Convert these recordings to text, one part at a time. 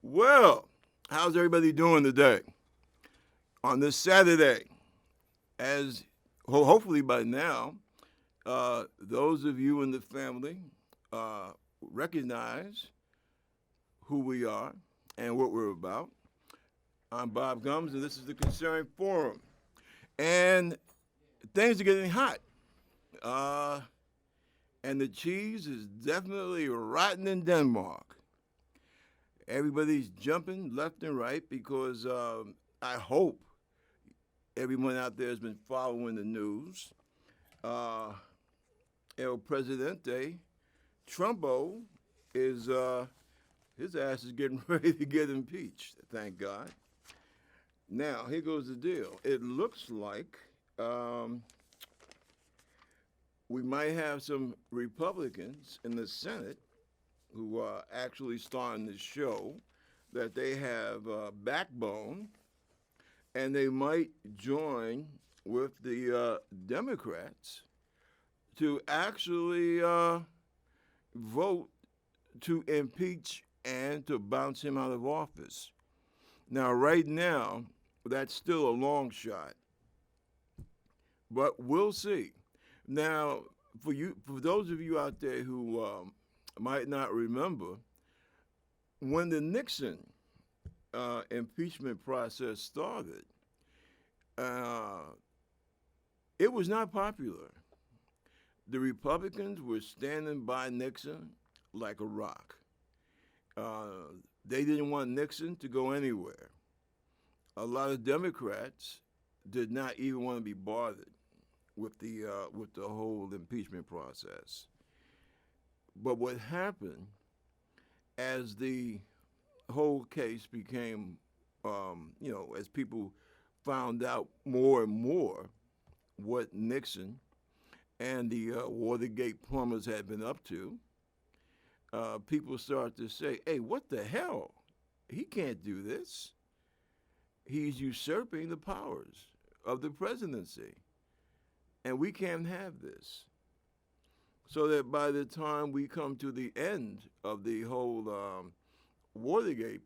Well, how's everybody doing today? On this Saturday, as hopefully by now, those of you in the family uh, recognize who we are and what we're about. I'm Bob Gums, and this is the Concern Forum. And things are getting hot. Uh, and the cheese is definitely rotten in Denmark. Everybody's jumping left and right because I hope everyone out there has been following the news. Uh, El Presidente Trumpo is his ass is getting ready to get impeached. Thank God. Now here goes the deal. It looks like we might have some Republicans in the Senate who are actually starting to show that they have backbone and they might join with the Democrats to actually vote to impeach and to bounce him out of office. Now, right now, that's still a long shot, but we'll see. Now, for those of you out there who might not remember, when the Nixon impeachment process started, uh, it was not popular. The Republicans were standing by Nixon like a rock. They didn't want Nixon to go anywhere. A lot of Democrats did not even want to be bothered with the whole impeachment process. But what happened as the whole case became, as people found out more and more what Nixon and the Watergate plumbers had been up to, people started to say, hey, what the hell? He can't do this. He's usurping the powers of the presidency. And we can't have this. So that by the time we come to the end of the whole Watergate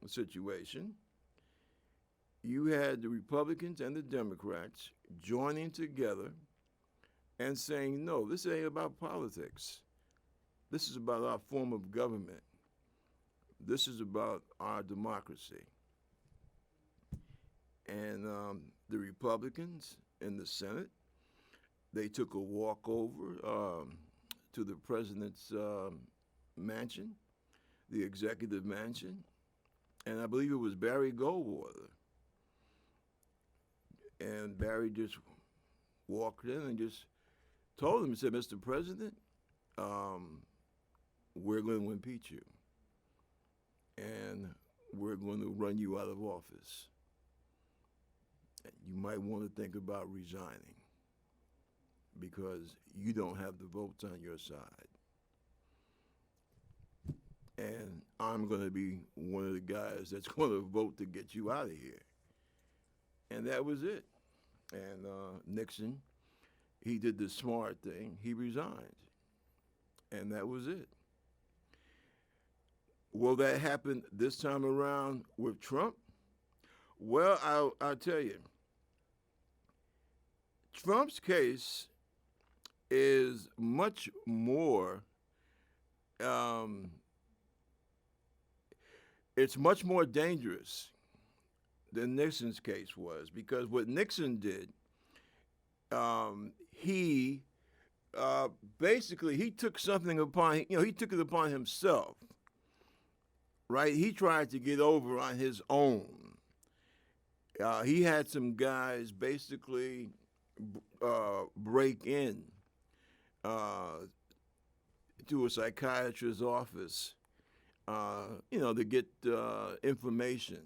situation, you had the Republicans and the Democrats joining together and saying, no, this ain't about politics. This is about our form of government. This is about our democracy. And the Republicans in the Senate, they took a walk over to the president's mansion, the executive mansion, and I believe it was Barry Goldwater. And Barry just walked in and just told him, he said, Mr. President, we're going to impeach you, and we're going to run you out of office. You might want to think about resigning because you don't have the votes on your side. And I'm going to be one of the guys that's going to vote to get you out of here. And that was it. And Nixon, he did the smart thing. He resigned. And that was it. Will that happen this time around with Trump? Well, I'll tell you. Trump's case is much more, it's much more dangerous than Nixon's case was because what Nixon did, he basically he took something upon, he took it upon himself, right? He tried to get over on his own. He had some guys basically break in to a psychiatrist's office, to get information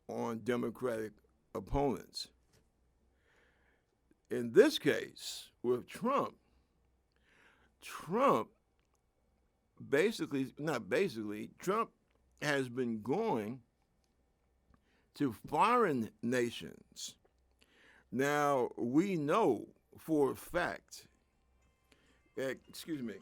on Democratic opponents. In this case, with Trump Trump has been going to foreign nations. Now, we know for a fact, excuse me,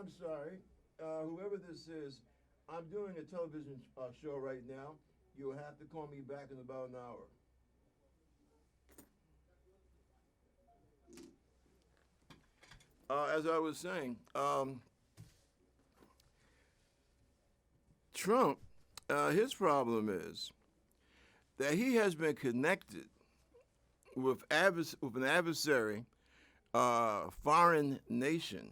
I'm sorry. Whoever this is, I'm doing a television show right now. You'll have to call me back in about an hour. As I was saying, Trump, his problem is that he has been connected with an adversary, foreign nation.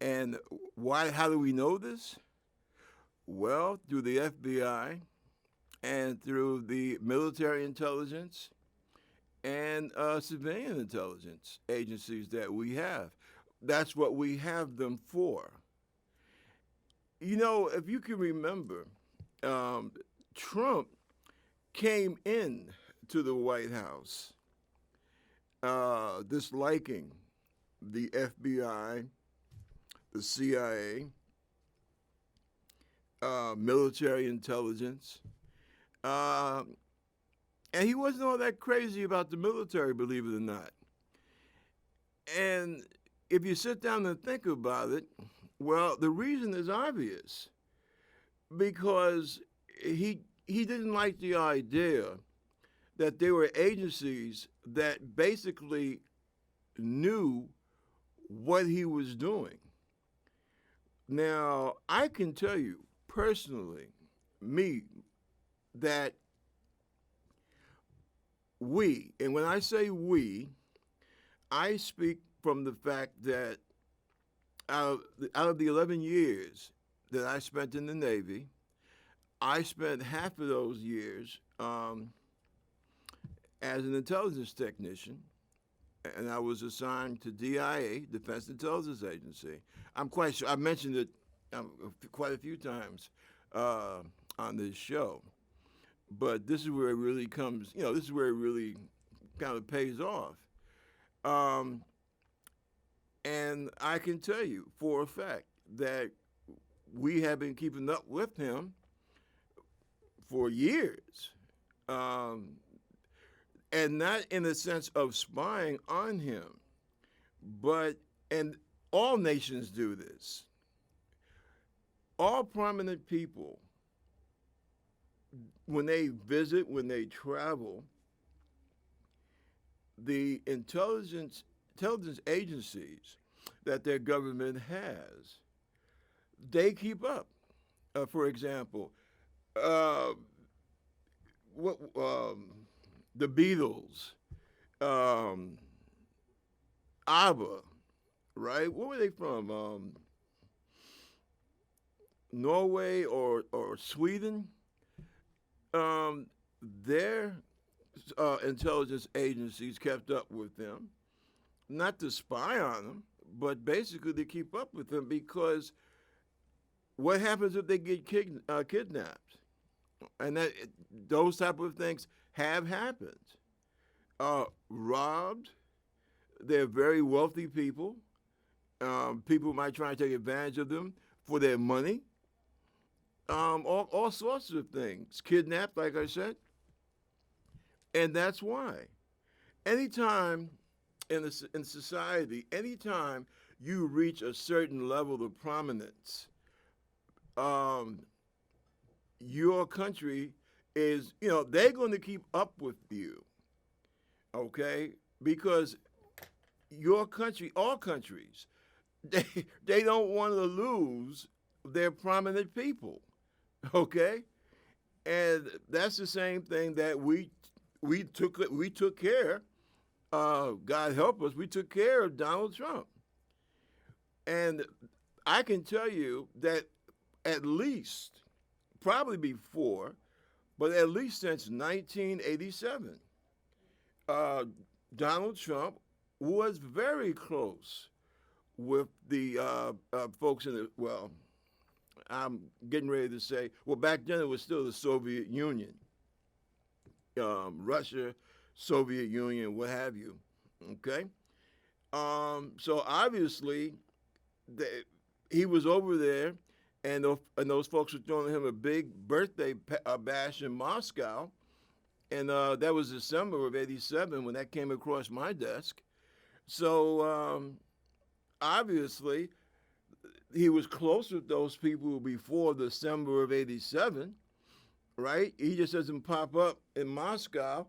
And why? How do we know this? Well, through the FBI and through the military intelligence and civilian intelligence agencies that we have. That's what we have them for. You know, if you can remember, um, Trump came in to the White House disliking the FBI, the CIA, military intelligence, uh, and he wasn't all that crazy about the military, believe it or not. And if you sit down and think about it, well, the reason is obvious because he didn't like the idea that there were agencies that basically knew what he was doing. Now, I can tell you personally, me, that we, and when I say we, I speak from the fact that out of the 11 years that I spent in the Navy, I spent half of those years as an intelligence technician, and I was assigned to DIA, Defense Intelligence Agency. I'm quite sure I mentioned it quite a few times on this show, but this is where it really comes. You know, this is where it really kind of pays off. Um, and I can tell you for a fact that we have been keeping up with him for years. Um, and not in the sense of spying on him, but, and all nations do this. All prominent people, when they visit, when they travel, the intelligence agencies that their government has, they keep up. For example, uh, what the Beatles, um, ABBA, right? Where were they from? Norway or Sweden? Um, their intelligence agencies kept up with them, not to spy on them, but basically to keep up with them because what happens if they get kidnapped? And those type of things have happened. Robbed. They're very wealthy people. People might try to take advantage of them for their money. All sorts of things. Kidnapped, like I said. And that's why. Anytime in society, anytime you reach a certain level of prominence, um, your country is, you know, they're going to keep up with you, okay? Because your country, all countries, they, they don't want to lose their prominent people, okay? And that's the same thing that we took care. God help us, we took care of Donald Trump, and I can tell you that at least, probably before, but at least since 1987, uh, Donald Trump was very close with the folks in the, well, I'm getting ready to say, well, back then it was still the Soviet Union, Russia, Soviet Union, what have you, okay? So obviously, the, he was over there, and those folks were throwing him a big birthday bash in Moscow, and that was December of '87 when that came across my desk. So obviously, he was close with those people before December of '87, right? He just doesn't pop up in Moscow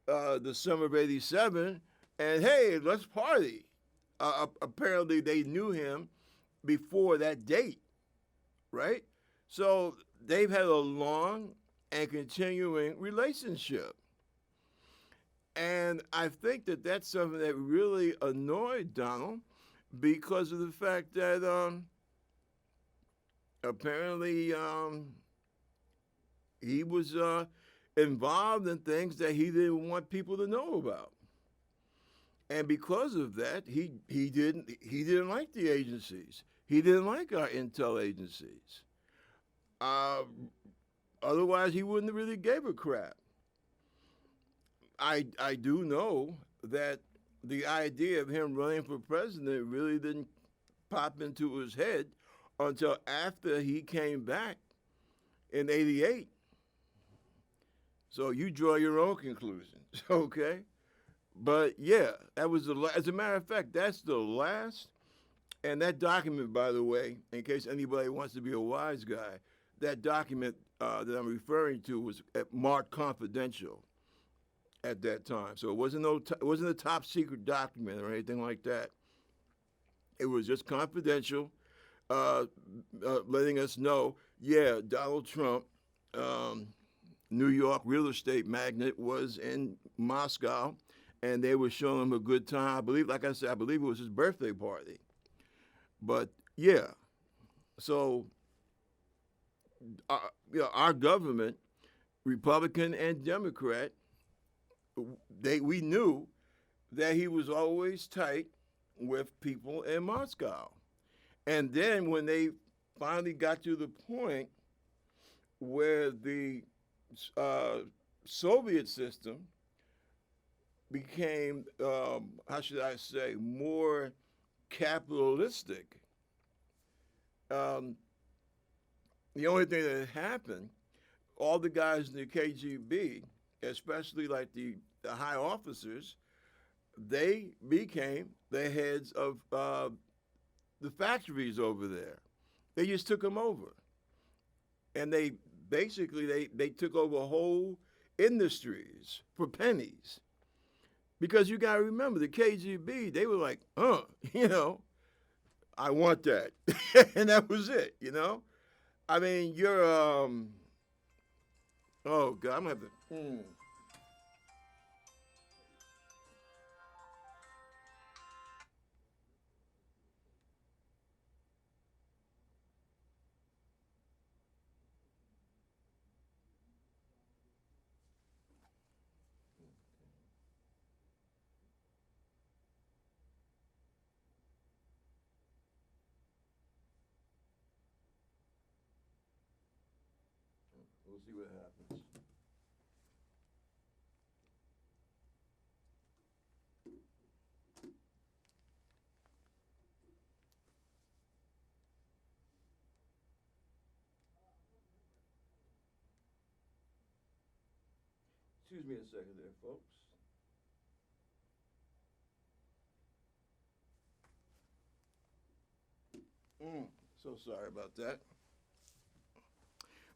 December of '87, and hey, let's party. Apparently, they knew him before that date, right? So they've had a long and continuing relationship. And I think that that's something that really annoyed Donald because of the fact that apparently he was involved in things that he didn't want people to know about. And because of that, he didn't like the agencies. He didn't like our intel agencies. Uh, Otherwise, he wouldn't have really gave a crap. I do know that the idea of him running for president really didn't pop into his head until after he came back in '88. So you draw your own conclusions, okay? But yeah, that was as a matter of fact, that's the last. And that document, by the way, in case anybody wants to be a wise guy, that document that I'm referring to was marked confidential at that time. So it wasn't a top secret document or anything like that. It was just confidential, uh, letting us know, yeah, Donald Trump, um, New York real estate magnate, was in Moscow, and they were showing him a good time. I believe, like I said, I believe it was his birthday party. But yeah, so our government, Republican and Democrat, we knew that he was always tight with people in Moscow. And then when they finally got to the point where the uh, Soviet system became, how should I say, more capitalistic, um, the only thing that happened, all the guys in the KGB, especially like the high officers, they became the heads of the factories over there. They just took them over, and they basically they took over whole industries for pennies. Because you got to remember the KGB, they were like, you know, I want that, and that was it. You know, I mean, you're oh God, I'm gonna have to. We'll see what happens. Excuse me a second there, folks. Mm, so sorry about that.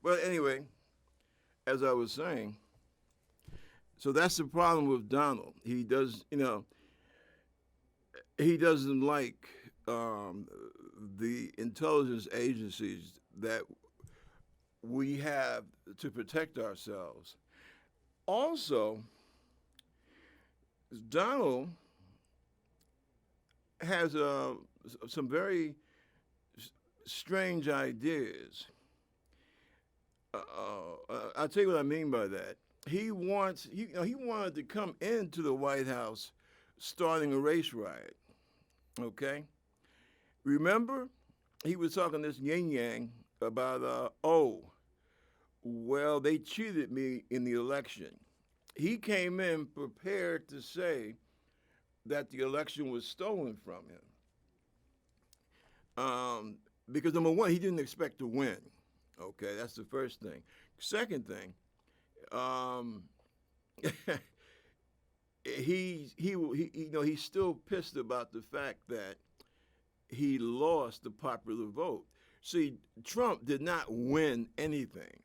But anyway, as I was saying, so that's the problem with Donald. He doesn't like the intelligence agencies that we have to protect ourselves. Also, Donald has some very strange ideas. I'll tell you what I mean by that. He wanted to come into the White House starting a race riot. Okay, remember he was talking this yin yang about well, they cheated me in the election. He came in prepared to say that the election was stolen from him. Because number one, he didn't expect to win. Okay, that's the first thing. Second thing, um, he's still pissed about the fact that he lost the popular vote. See, Trump did not win anything.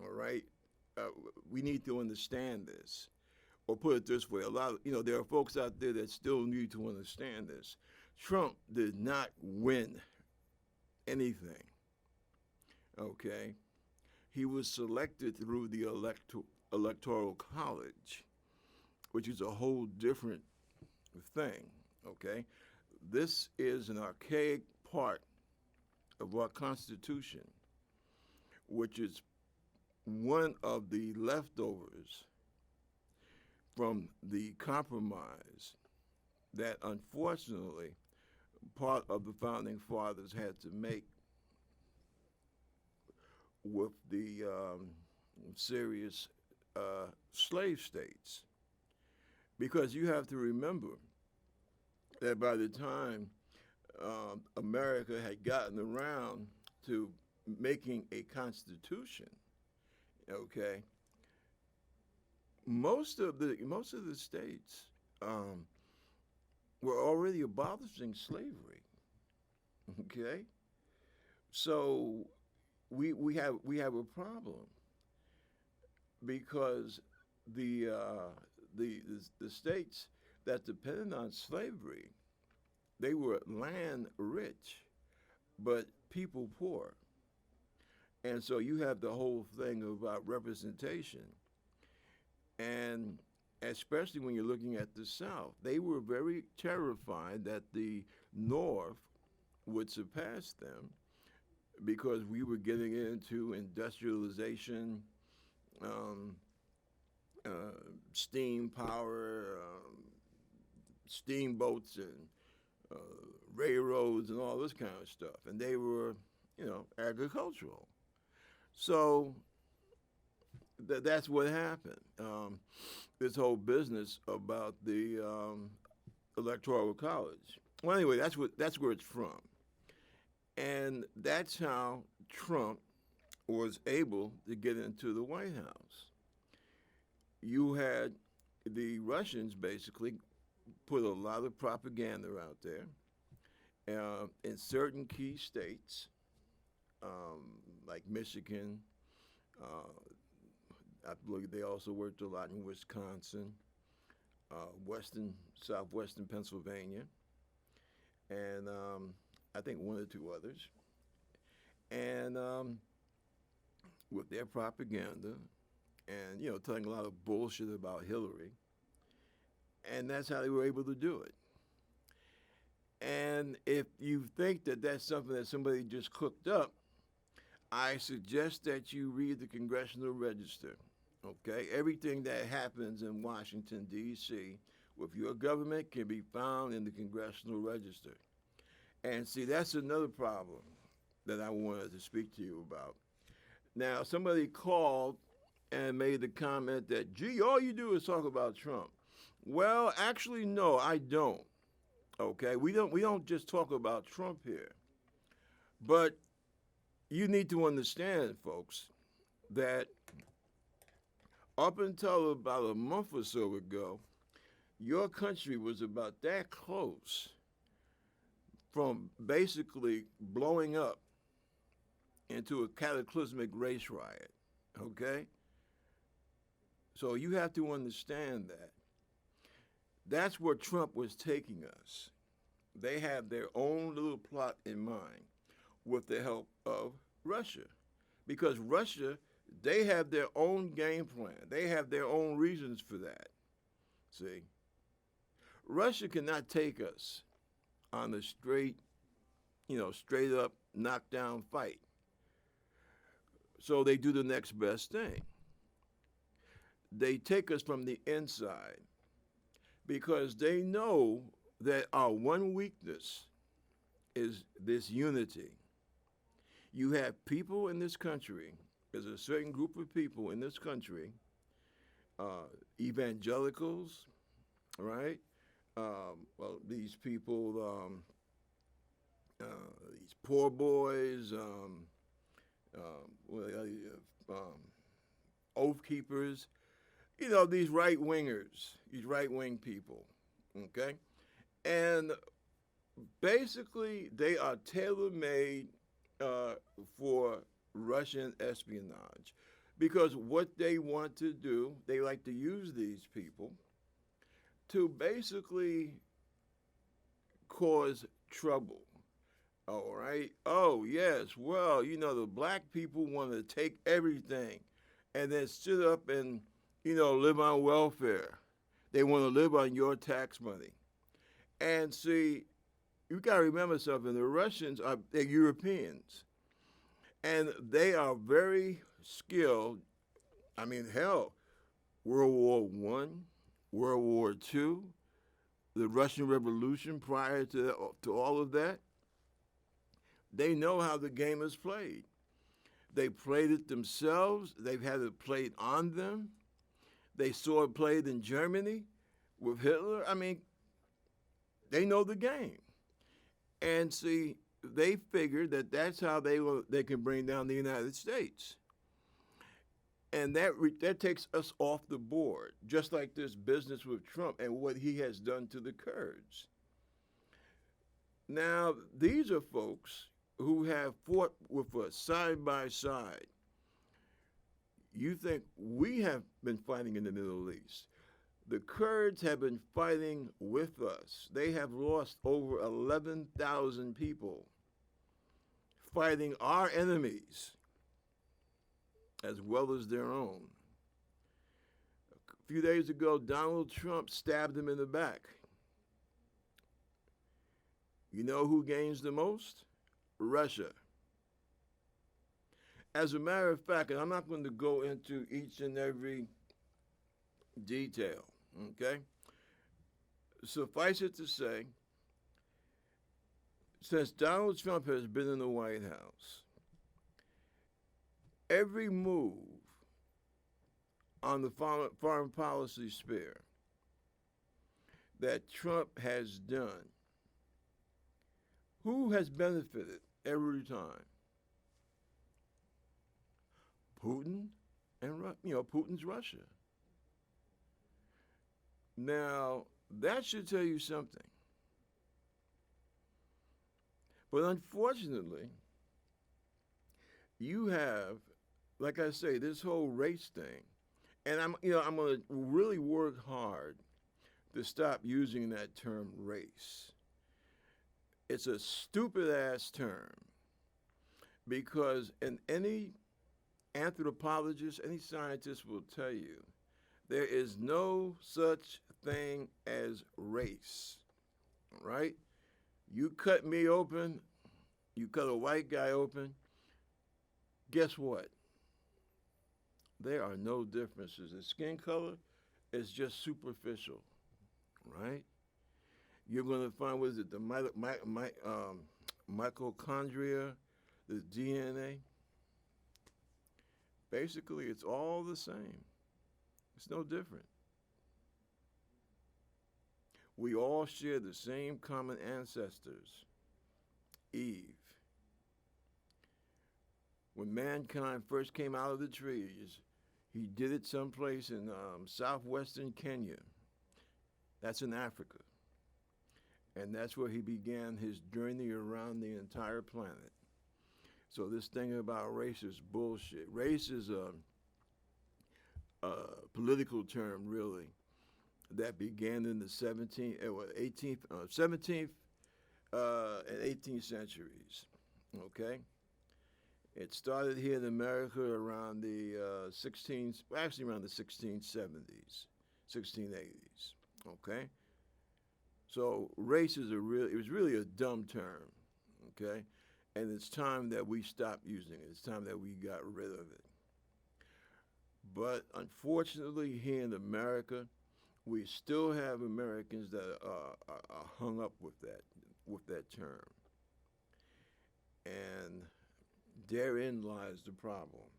All right, uh, we need to understand this, or put it this way: a lot of there are folks out there that still need to understand this. Trump did not win anything. Okay, he was selected through the electoral college, which is a whole different thing. Okay, this is an archaic part of our Constitution, which is one of the leftovers from the compromise that unfortunately part of the founding fathers had to make with the serious slave states. Because you have to remember that by the time America had gotten around to making a constitution, okay, most of the states were already abolishing slavery. Okay, so we have a problem because the uh, the states that depended on slavery, they were land rich, but people poor. And so you have the whole thing about representation. And especially when you're looking at the South, they were very terrified that the North would surpass them because we were getting into industrialization, um, uh, steam power, steamboats, and uh, railroads, and all this kind of stuff. And they were, agricultural. So that's what happened. This whole business about the electoral college. Well, anyway, that's where it's from, and that's how Trump was able to get into the White House. You had the Russians basically put a lot of propaganda out there in certain key states, like Michigan. I believe they also worked a lot in Wisconsin, southwestern Pennsylvania, and I think one or two others. And with their propaganda and, telling a lot of bullshit about Hillary. And that's how they were able to do it. And if you think that that's something that somebody just cooked up, I suggest that you read the Congressional Register. Okay? Everything that happens in Washington, D.C., with your government can be found in the Congressional Register. And see, that's another problem that I wanted to speak to you about. Now, somebody called and made the comment that, gee, all you do is talk about Trump. Well, actually, no, I don't. Okay? We don't just talk about Trump here. But you need to understand, folks, that up until about a month or so ago, your country was about that close from basically blowing up into a cataclysmic race riot. Okay? So you have to understand that. That's where Trump was taking us. They have their own little plot in mind with the help of Russia. Because Russia, they have their own game plan. They have their own reasons for that. See? Russia cannot take us on a straight up knockdown fight. So they do the next best thing. They take us from the inside because they know that our one weakness is this unity. You have people in this country, there's a certain group of people in this country, evangelicals, right? Well, these people, these poor boys, oath keepers, these right wingers, these right wing people, okay? And Basically, they are tailor made uh, for Russian espionage because what they want to do, they like to use these people to basically cause trouble. All right. Oh, yes. Well, the black people want to take everything and then sit up and, live on welfare. They want to live on your tax money. And see, you got to remember something. The Russians are they're Europeans, and they are very skilled. I mean, hell, World War One, World War Two, the Russian Revolution prior to all of that, they know how the game is played. They played it themselves. They've had it played on them. They saw it played in Germany with Hitler. I mean, they know the game. And see, they figured that that's how they can bring down the United States. And that takes us off the board, just like this business with Trump and what he has done to the Kurds. Now, these are folks who have fought with us side by side. You think we have been fighting in the Middle East? The Kurds have been fighting with us. They have lost over 11,000 people fighting our enemies as well as their own. A few days ago, Donald Trump stabbed him in the back. You know who gains the most? Russia. As a matter of fact, and I'm not going to go into each and every detail, okay? Suffice it to say, since Donald Trump has been in the White House, every move on the foreign policy sphere that Trump has done, who has benefited every time? Putin and Putin's Russia. Now, that should tell you something. But unfortunately, you have, like I say, this whole race thing. And I'm going to really work hard to stop using that term race. It's a stupid ass term because any anthropologist, any scientist will tell you there is no such thing as race, right? You cut me open, you cut a white guy open, guess what? There are no differences. The skin color is just superficial, right? You're going to find, what is it, the mitochondria, the DNA. Basically, it's all the same. It's no different. We all share the same common ancestors, Eve. When mankind first came out of the trees, he did it someplace in southwestern Kenya. That's in Africa. And that's where he began his journey around the entire planet. So this thing about race is bullshit. Race is a political term, really, that began in the 17th, 18th, 17th, and 18th centuries. Okay, it started here in America around the 16th, actually around the 1670s, 1680s. Okay, so race is it was really a dumb term. Okay, and it's time that we stopped using it. It's time that we got rid of it. But unfortunately, here in America, we still have Americans that are hung up with that term, and therein lies the problem.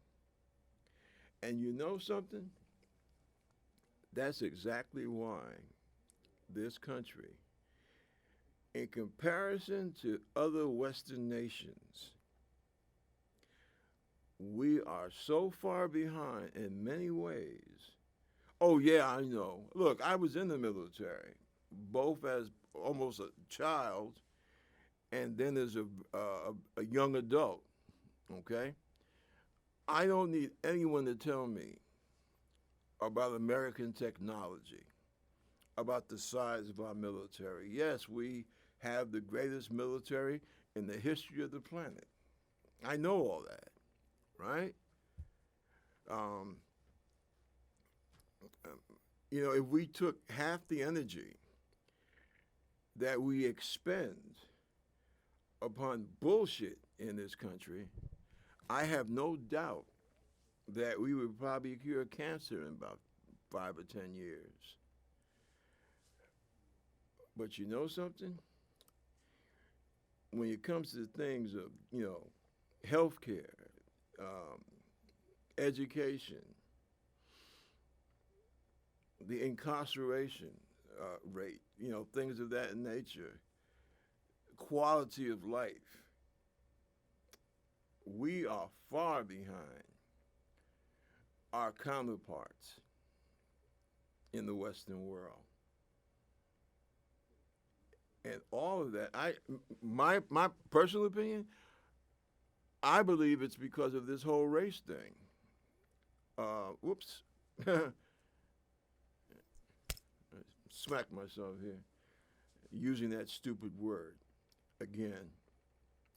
And you know something? That's exactly why this country, in comparison to other Western nations, we are so far behind in many ways. Oh, yeah, I know. Look, I was in the military, both as almost a child and then there's a young adult. Okay, I don't need anyone to tell me about American technology, about the size of our military. Yes, we have the greatest military in the history of the planet. I know all that, right? Um, if we took half the energy that we expend upon bullshit in this country, I have no doubt that we would probably cure cancer in about 5 or 10 years. But you know something? When it comes to things of, healthcare, um, education, the incarceration rate, things of that nature, quality of life, we are far behind our counterparts in the Western world. And all of that, my personal opinion, I believe it's because of this whole race thing. Whoops. Smack myself here using that stupid word again.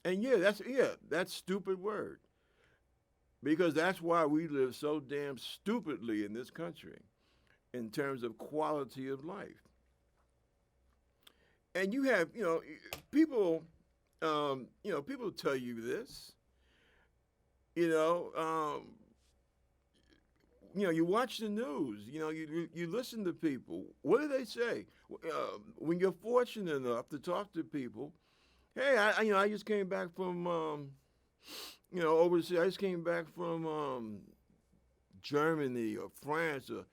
And that stupid word. Because that's why we live so damn stupidly in this country in terms of quality of life. And you have, people, people tell you this. You know, um, you watch the news. You listen to people. What do they say when you're fortunate enough to talk to people? Hey, I just came back from overseas. I just came back from Germany or France or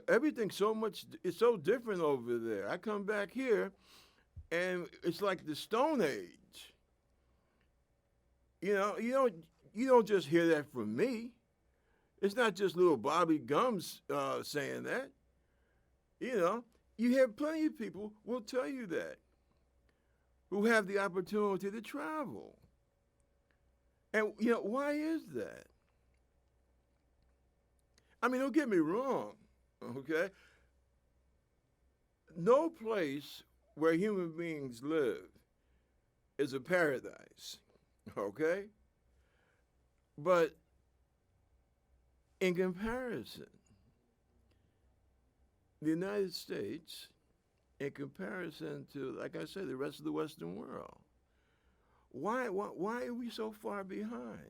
everything's so much. It's so different over there. I come back here, and it's like the Stone Age. You don't just hear that from me. It's not just little Bobby Gums saying that. You have plenty of people will tell you that who have the opportunity to travel. And why is that? I mean, don't get me wrong, okay? No place where human beings live is a paradise, okay? But in comparison, the United States, in comparison to, like I said, the rest of the Western world, why are we so far behind?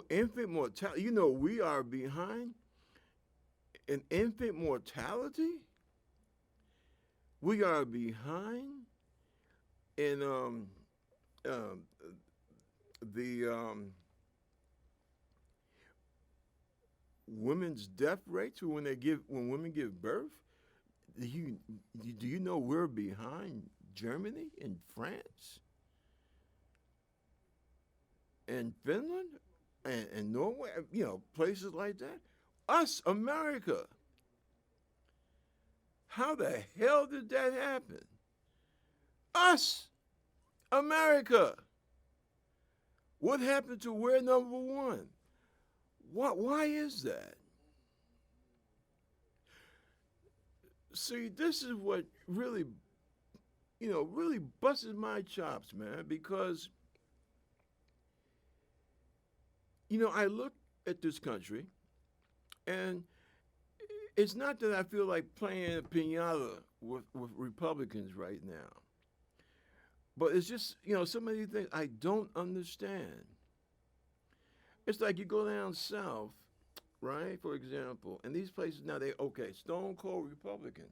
Infant mortality, we are behind in infant mortality. We are behind in the women's death rates when women give birth. Do you know we're behind Germany and France and Finland and Norway? Places like that. Us, America. How the hell did that happen? Us, America. What happened to we're number one? Why is that? See, this is what really busted my chops, man, because, I look at this country, and it's not that I feel like playing a pinata with Republicans right now, but it's just, so many things I don't understand. It's like you go down south, right, for example, and these places now, stone cold Republican.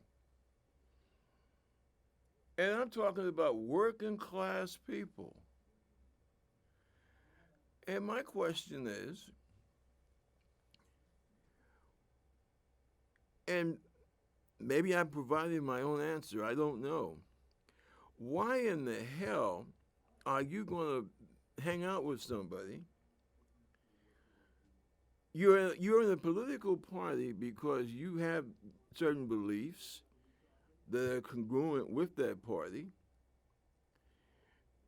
And I'm talking about working class people. And my question is, and maybe I'm providing my own answer, I don't know. Why in the hell are you going to hang out with somebody? You're in a political party because you have certain beliefs that are congruent with that party,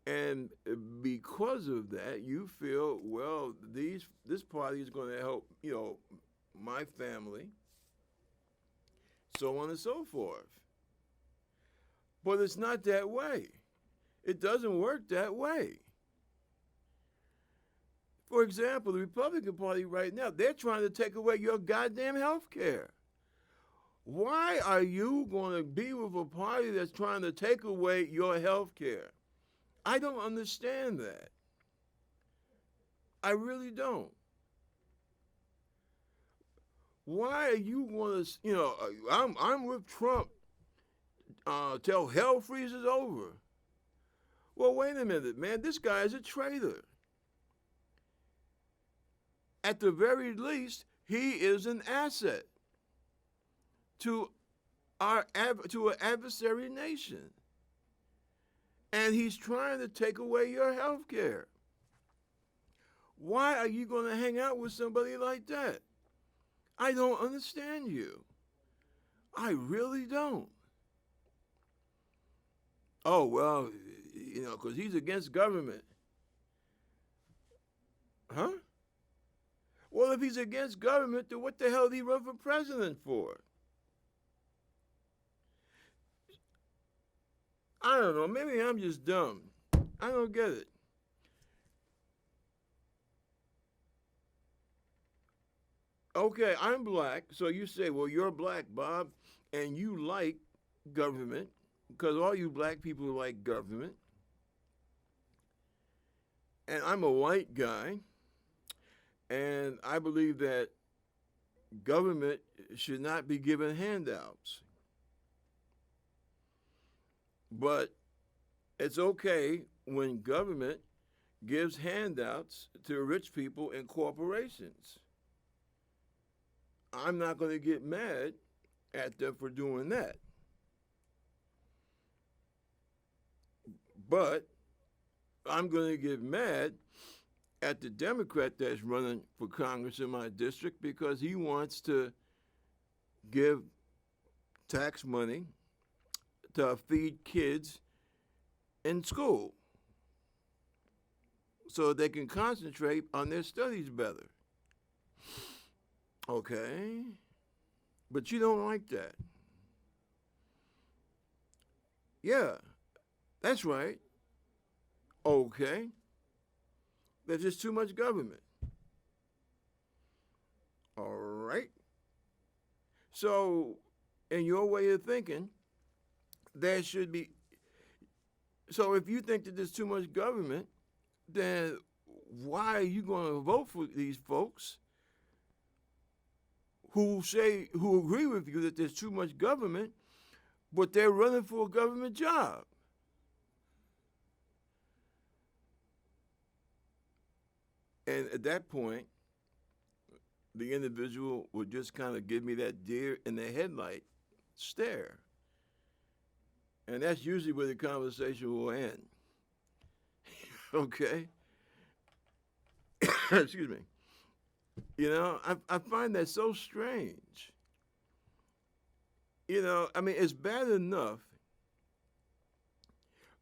And because of that, you feel, well, this party is going to help, my family, so on and so forth. But it's not that way. It doesn't work that way. For example, the Republican Party right now, they're trying to take away your goddamn health care. Why are you going to be with a party that's trying to take away your health care? I don't understand that. I really don't. Why are you going to, I'm with Trump till hell freezes over. Well, wait a minute, man. This guy is a traitor. At the very least, he is an asset to to an adversary nation. And he's trying to take away your health care. Why are you going to hang out with somebody like that? I don't understand you. I really don't. Oh, well, because he's against government. Huh? Well, if he's against government, then what the hell did he run for president for? I don't know. Maybe I'm just dumb. I don't get it. Okay, I'm black. So you say, well, you're black, Bob, and you like government because all you black people like government. And I'm a white guy, and I believe that government should not be given handouts. But it's okay when government gives handouts to rich people and corporations. I'm not going to get mad at them for doing that. But I'm going to get mad at the Democrat that's running for Congress in my district because he wants to give tax money to feed kids in school so they can concentrate on their studies better. Okay, but you don't like that. Yeah, that's right. Okay, there's just too much government. All right. So, in your way of thinking, there should be. So, if you think that there's too much government, then why are you going to vote for these folks who agree with you that there's too much government, but they're running for a government job? And at that point, the individual would just kind of give me that deer in the headlight stare. And that's usually where the conversation will end. Okay? Excuse me. I find that so strange. It's bad enough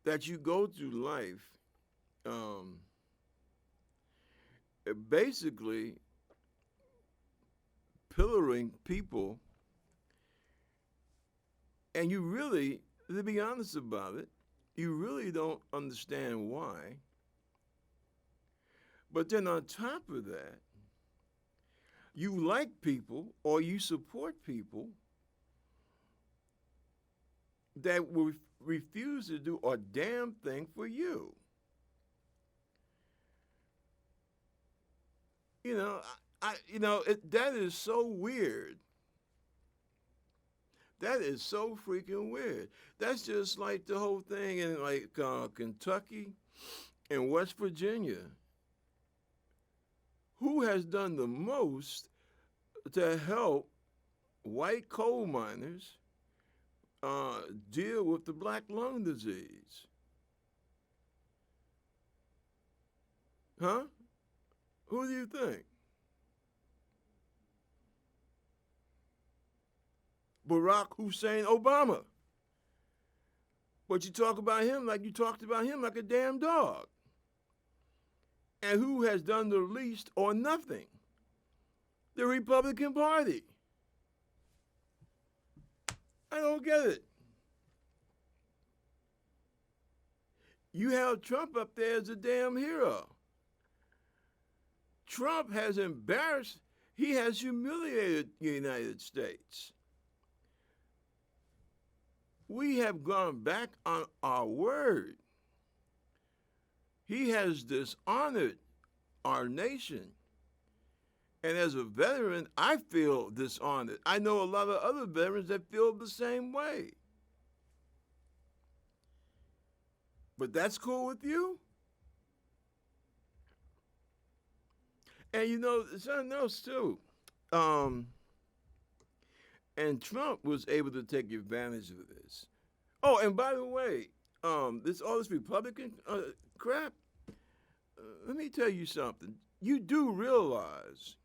that you go through life basically pillaring people, and you really, to be honest about it, you really don't understand why. But then on top of that, you like people or you support people that will refuse to do a damn thing for you. That is so weird. That is so freaking weird. That's just like the whole thing in Kentucky and West Virginia. Who has done the most to help white coal miners deal with the black lung disease? Huh? Who do you think? Barack Hussein Obama. But you talk about him like you talked about him like a damn dog. And who has done the least or nothing? The Republican Party. I don't get it. You have Trump up there as a damn hero. Trump has embarrassed, he has humiliated the United States. We have gone back on our word. He has dishonored our nation. And as a veteran, I feel dishonored. I know a lot of other veterans that feel the same way. But that's cool with you? And you know, something else too. And Trump was able to take advantage of this. Oh, and by the way, this Republican crap. Let me tell you something. You do realize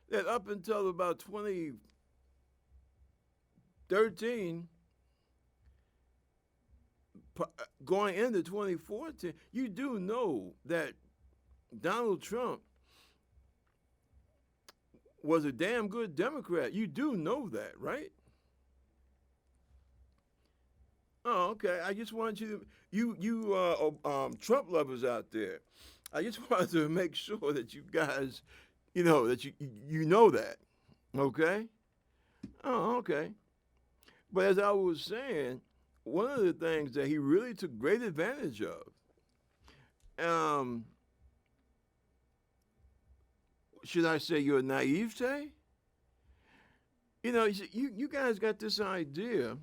that up until about 2013, going into 2014, you do know that Donald Trump was a damn good Democrat. You do know that, right? Oh, okay. I just want you Trump lovers out there. I just wanted to make sure that you guys, that you know that. Okay? Oh, okay. But as I was saying, one of the things that he really took great advantage of, should I say your naivete? You guys got this idea.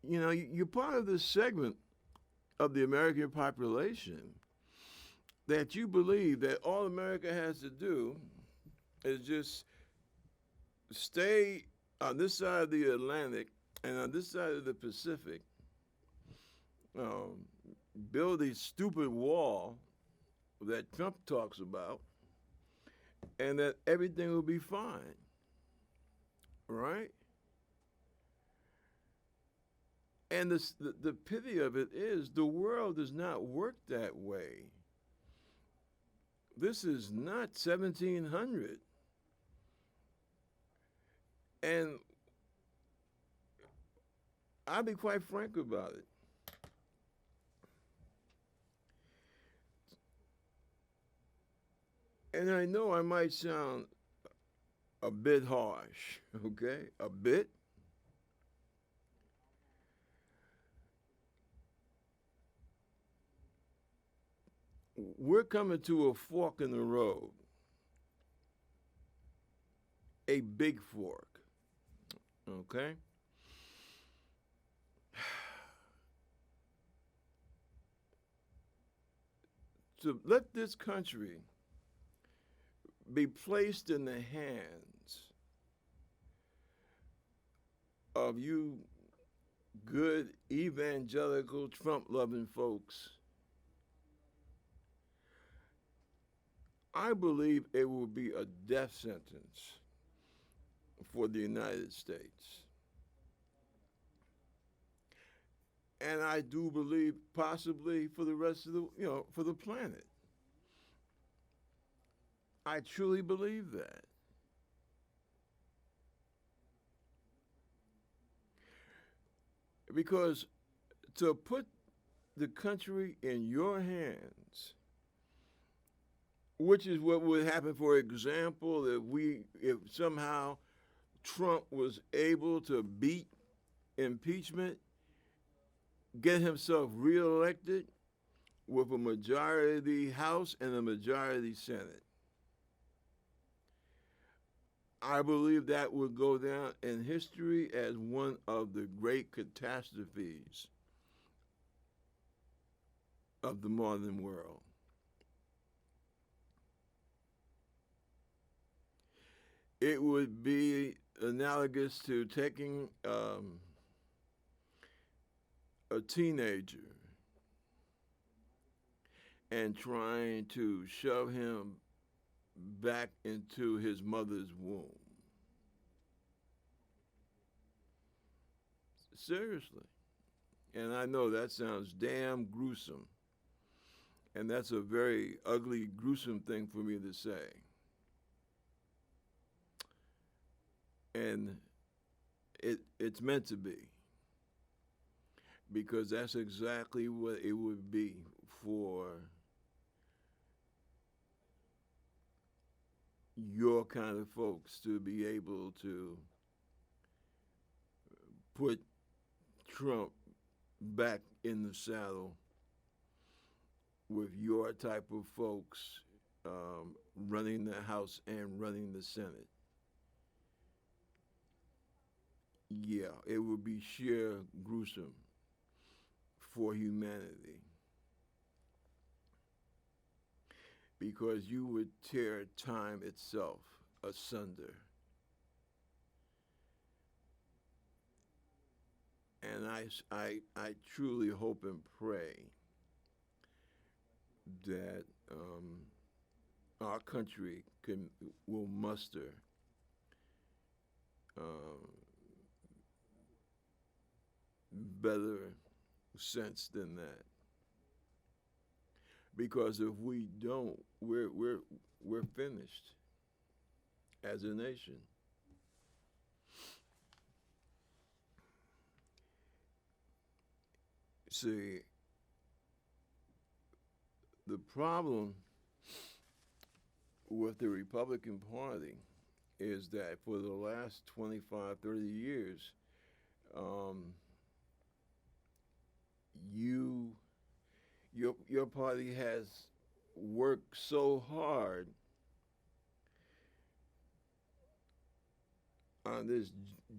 You're part of this segment of the American population that you believe that all America has to do is just stay on this side of the Atlantic and on this side of the Pacific, build a stupid wall that Trump talks about, and that everything will be fine, right? And the pity of it is the world does not work that way. This is not 1700. And I'll be quite frank about it. And I know I might sound a bit harsh, okay? A bit. We're coming to a fork in the road, a big fork, okay? To let this country be placed in the hands of you good evangelical Trump-loving folks, I believe it will be a death sentence for the United States. And I do believe possibly for the rest of for the planet. I truly believe that. Because to put the country in your hands, which is what would happen, for example, if somehow Trump was able to beat impeachment, get himself reelected with a majority House and a majority Senate. I believe that would go down in history as one of the great catastrophes of the modern world. It would be analogous to taking a teenager and trying to shove him back into his mother's womb. Seriously. And I know that sounds damn gruesome. And that's a very ugly, gruesome thing for me to say. And it's meant to be. Because that's exactly what it would be for your kind of folks to be able to put Trump back in the saddle with your type of folks running the House and running the Senate. Yeah, it would be sheer gruesome for humanity because you would tear time itself asunder. And I truly hope and pray that our country will muster better sense than that. Because if we don't, we're finished as a nation. See, the problem with the Republican Party is that for the last 25, 30 years, your party has worked so hard on this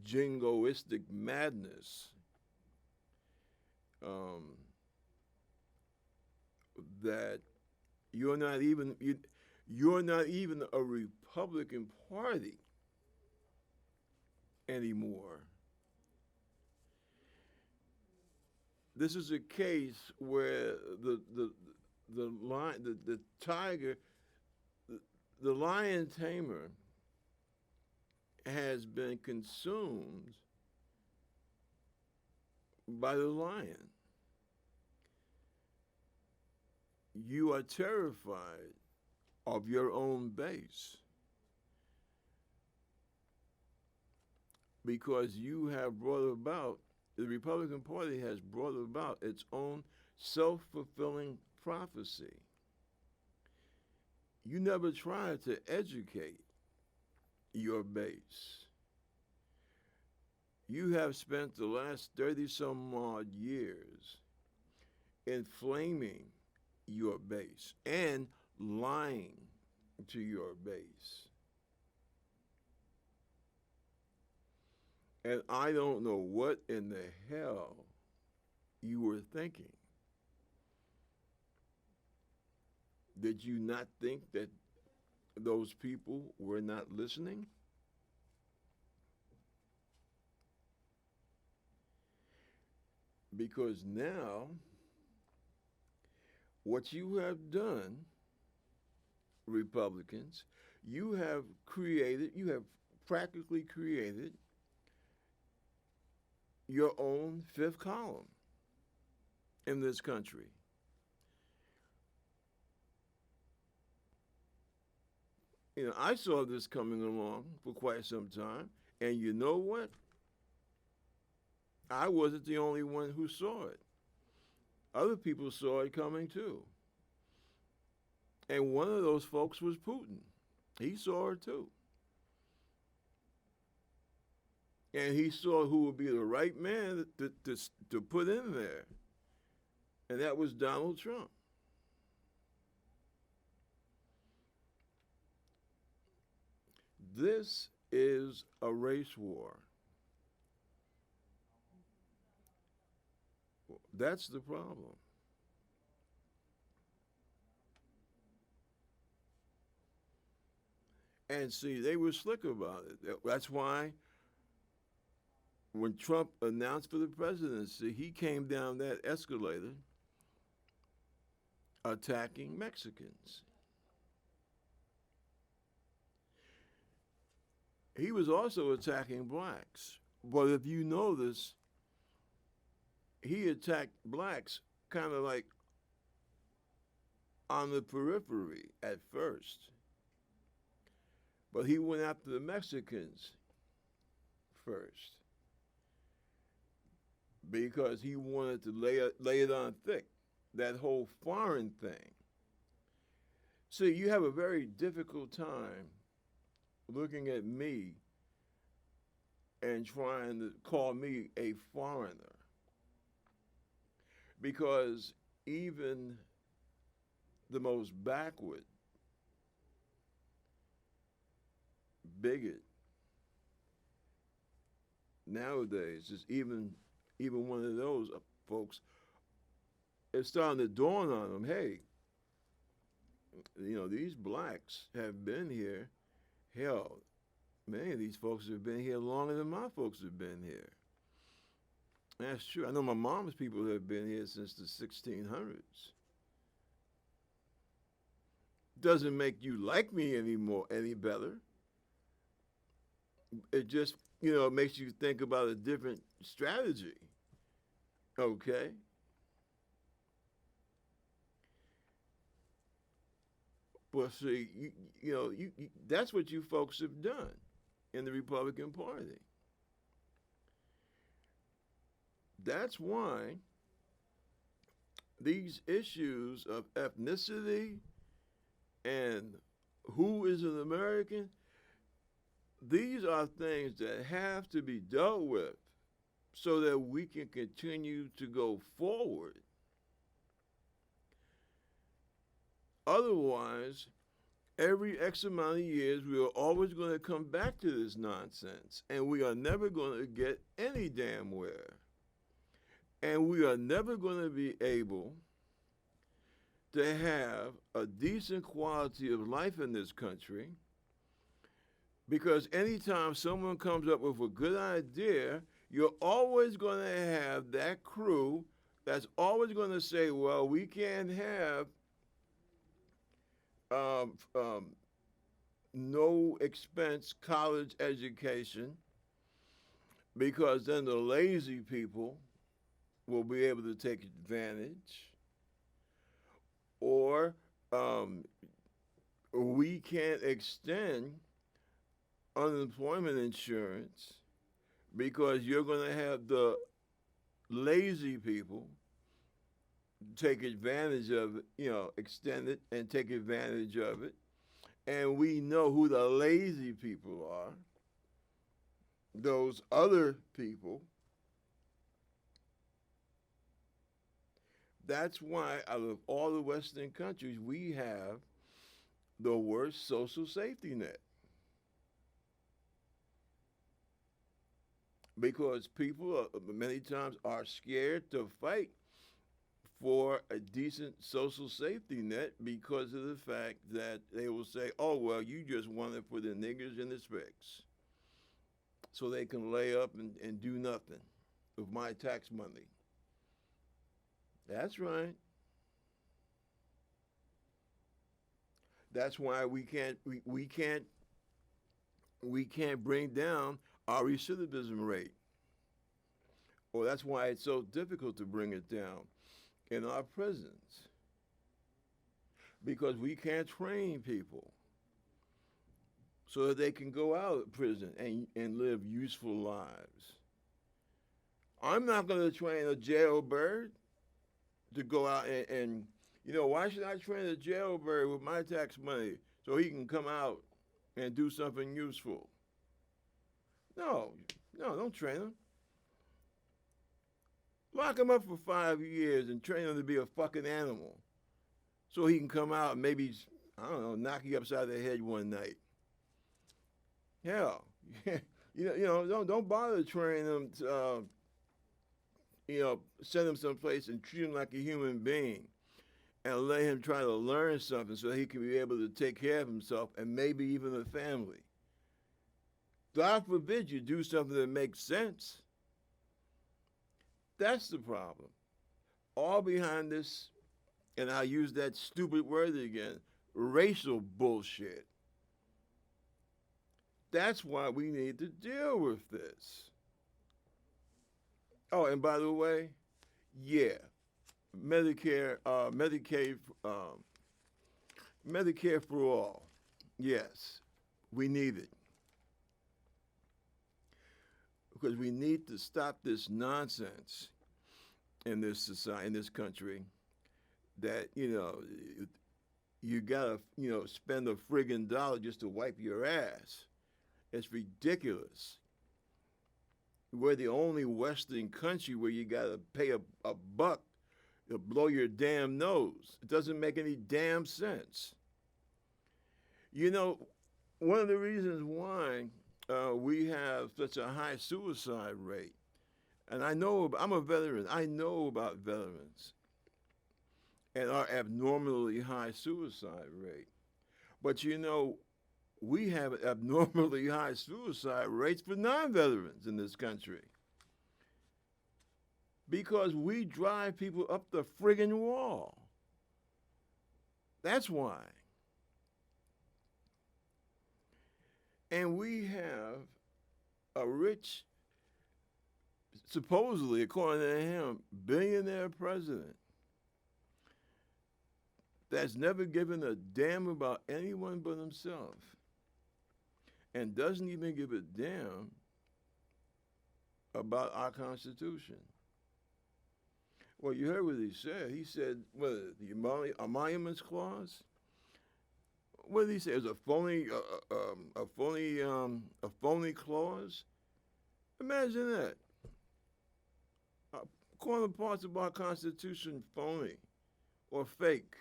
jingoistic madness that you're not even a Republican Party anymore. This is a case where the tiger, the lion tamer, has been consumed by the lion. You are terrified of your own base because you have brought about, the Republican Party has brought about its own self-fulfilling prophecy. You never tried to educate your base. You have spent the last 30-some odd years inflaming your base and lying to your base. And I don't know what in the hell you were thinking. Did you not think that those people were not listening? Because now, what you have done, Republicans, you have practically created your own fifth column in this country. You know, I saw this coming along for quite some time, and you know what? I wasn't the only one who saw it. Other people saw it coming too. And one of those folks was Putin. He saw it too. And he saw who would be the right man to put in there. And that was Donald Trump. This is a race war. That's the problem. And see, they were slick about it. That's why when Trump announced for the presidency, he came down that escalator attacking Mexicans. He was also attacking blacks. But if you notice, he attacked blacks kind of like on the periphery at first, but he went after the Mexicans first because he wanted to lay it on thick, that whole foreign thing. See, you have a very difficult time looking at me and trying to call me a foreigner because even the most backward bigot nowadays is even one of those folks. It's starting to dawn on them. Hey, these blacks have been here. Hell, many of these folks have been here longer than my folks have been here. That's true. I know my mom's people have been here since the 1600s. Doesn't make you like me any better. It just, makes you think about a different strategy. Okay? But see, that's what you folks have done in the Republican Party. That's why these issues of ethnicity and who is an American, these are things that have to be dealt with so that we can continue to go forward. Otherwise, every X amount of years, we are always going to come back to this nonsense, and we are never going to get any damn where. And we are never going to be able to have a decent quality of life in this country because anytime someone comes up with a good idea, you're always going to have that crew that's always going to say, well, we can't have no expense college education because then the lazy people will be able to take advantage, or we can't extend unemployment insurance because you're going to have the lazy people take advantage of it, extend it and take advantage of it. And we know who the lazy people are, those other people. That's why out of all the Western countries, we have the worst social safety net. Because people many times are scared to fight for a decent social safety net because of the fact that they will say, oh, well, you just want it for the niggers and the spicks. So they can lay up and do nothing with my tax money. That's right. That's why we can't bring down our recidivism rate. Well, that's why it's so difficult to bring it down in our prisons. Because we can't train people so that they can go out of prison and live useful lives. I'm not going to train a jailbird to go out and why should I train a jailbird with my tax money so he can come out and do something useful? No, don't train him. Lock him up for 5 years and train him to be a fucking animal so he can come out and maybe, I don't know, knock you upside the head one night. Hell, don't bother training him to, send him someplace and treat him like a human being and let him try to learn something so he can be able to take care of himself and maybe even a family. God forbid you do something that makes sense. That's the problem. All behind this, and I'll use that stupid word again, racial bullshit. That's why we need to deal with this. Oh, and by the way, Yeah, Medicare, Medicaid, Medicare for all. Yes, we need it because we need to stop this nonsense in this society, in this country, that you gotta spend a friggin' dollar just to wipe your ass. It's ridiculous. We're the only Western country where you gotta pay a buck to blow your damn nose. It doesn't make any damn sense. You know, one of the reasons why we have such a high suicide rate, and I'm a veteran. I know about veterans and our abnormally high suicide rate. But we have abnormally high suicide rates for non-veterans in this country because we drive people up the friggin' wall. That's why. And we have a rich, supposedly, according to him, billionaire president that's never given a damn about anyone but himself and doesn't even give a damn about our Constitution. Well, you heard what he said. He said, what, the Emoluments Clause? What did he say? It was a phony clause? Imagine that. Calling parts of our Constitution phony or fake.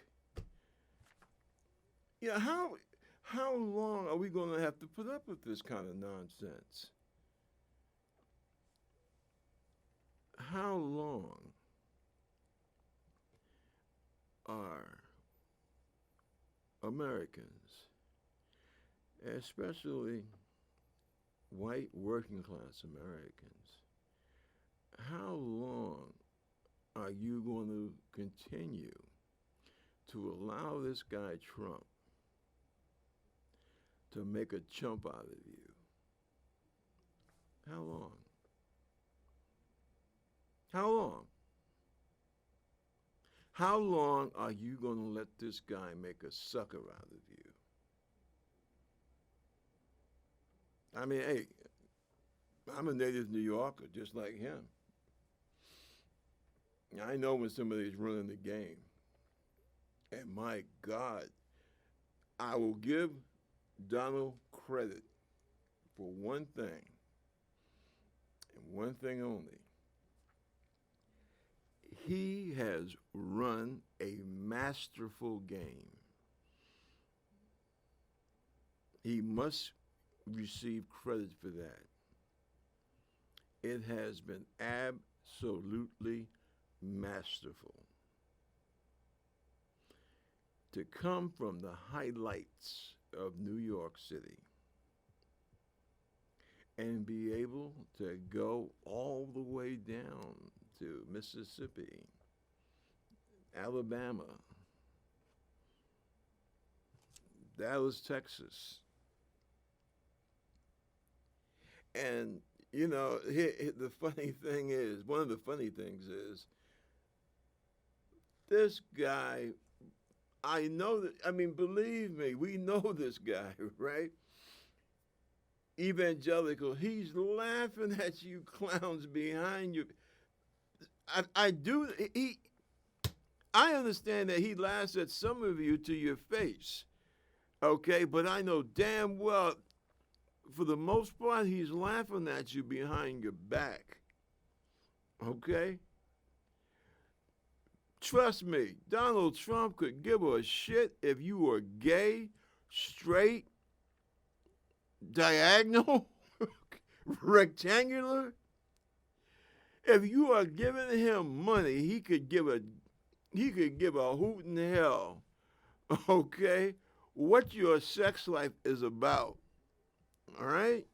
Yeah, how long are we going to have to put up with this kind of nonsense? How long are Americans, especially white working class Americans, how long are you going to continue to allow this guy Trump to make a chump out of you? How long? How long? How long are you going to let this guy make a sucker out of you? I mean, hey, I'm a native New Yorker just like him. I know when somebody's running the game. And my God, I will give Donald credit for one thing, and one thing only. He has run a masterful game. He must receive credit for that. It has been absolutely masterful. To come from the highlights of New York City and be able to go all the way down to Mississippi, Alabama, Dallas, Texas. And, the funny thing is, one of the funny things is, this guy, I know that, believe me, we know this guy, right? Evangelical, he's laughing at you clowns behind you. I understand that he laughs at some of you to your face, okay? But I know damn well, for the most part, he's laughing at you behind your back, okay? Trust me, Donald Trump could give a shit if you were gay, straight, diagonal, rectangular. If you are giving him money, he could give a hoot in hell, okay, what your sex life is about. All right?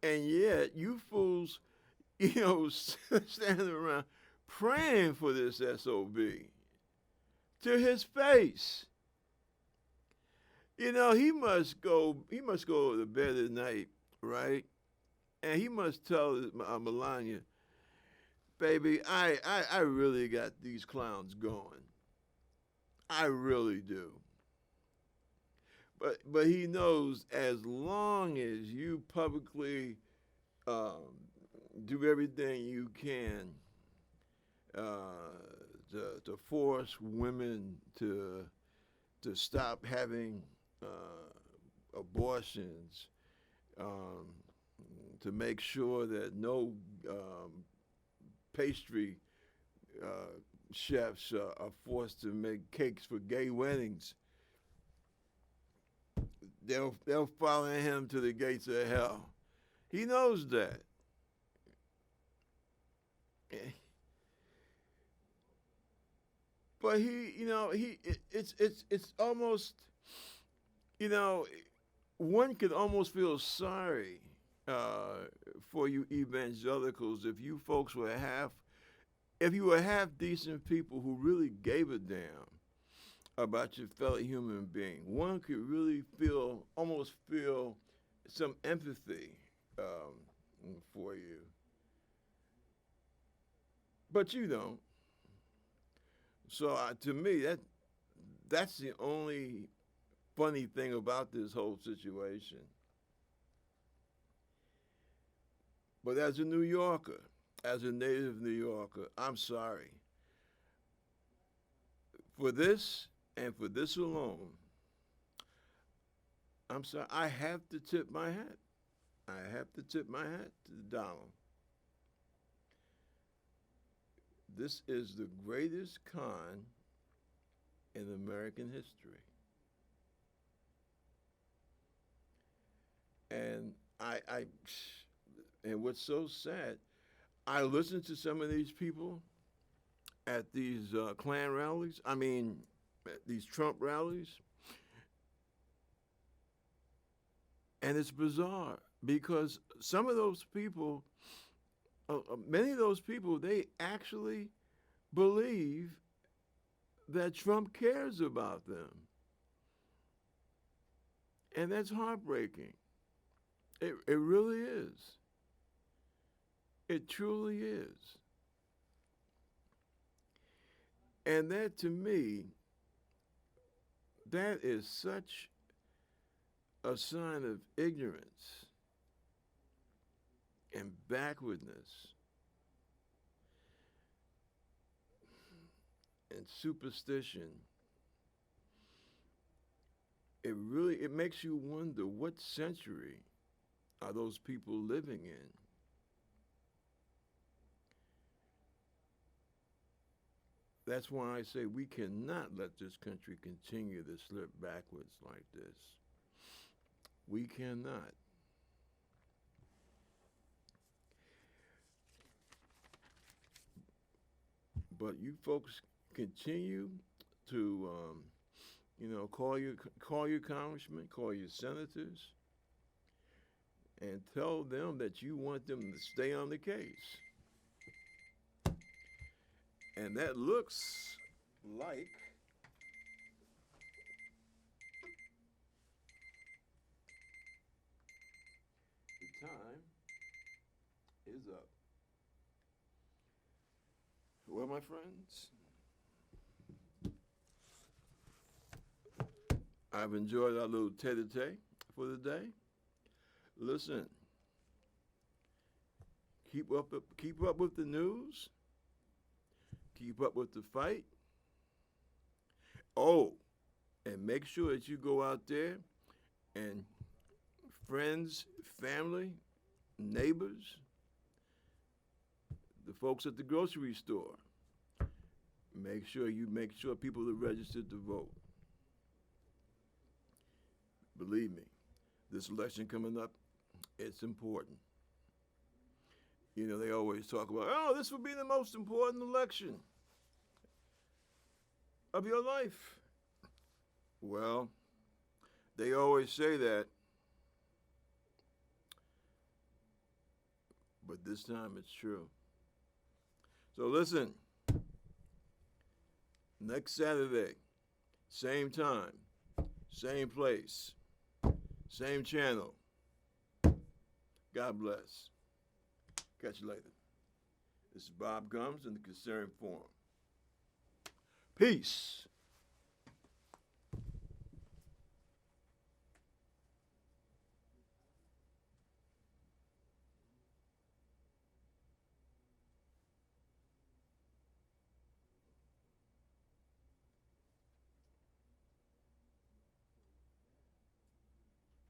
And yet, you fools, standing around praying for this SOB to his face. He must go to bed at night, right? And he must tell Melania, baby, I really got these clowns going. I really do. But he knows as long as you publicly um, do everything you can to force women to stop having abortions, um, to make sure that no pastry uh, chefs are forced to make cakes for gay weddings. They'll follow him to the gates of hell. He knows that. But it's almost, you know, one could almost feel sorry uh, for you evangelicals if you folks were if you were half decent people who really gave a damn about your fellow human being. One could really almost feel some empathy for you, but you don't. So to me, that's the only funny thing about this whole situation. But as a New Yorker, as a native New Yorker, I'm sorry for this and for this alone. I'm sorry. I have to tip my hat. I have to tip my hat to Donald. This is the greatest con in American history. And and what's so sad, I listen to some of these people at these Klan rallies. I mean, at these Trump rallies, and it's bizarre because some of those people, many of those people, they actually believe that Trump cares about them, and that's heartbreaking. It really is. It truly is. And that to me, that is such a sign of ignorance and backwardness and superstition. It makes you wonder what century are those people living in. That's why I say we cannot let this country continue to slip backwards like this. We cannot. But you folks continue to, call your congressmen, call your senators, and tell them that you want them to stay on the case. And that looks like the time is up. Well, my friends, I've enjoyed our little tete-a-tete for the day. Listen, keep up with the news. Keep up with the fight. Oh, and make sure that you go out there and friends, family, neighbors, the folks at the grocery store, make sure people are registered to vote. Believe me, this election coming up, it's important. You know, they always talk about, oh, this will be the most important election of your life. Well, they always say that, but this time it's true. So listen, next Saturday, same time, same place, same channel. God bless. Catch you later. This is Bob Gumbs in the Concerned Forum. Peace.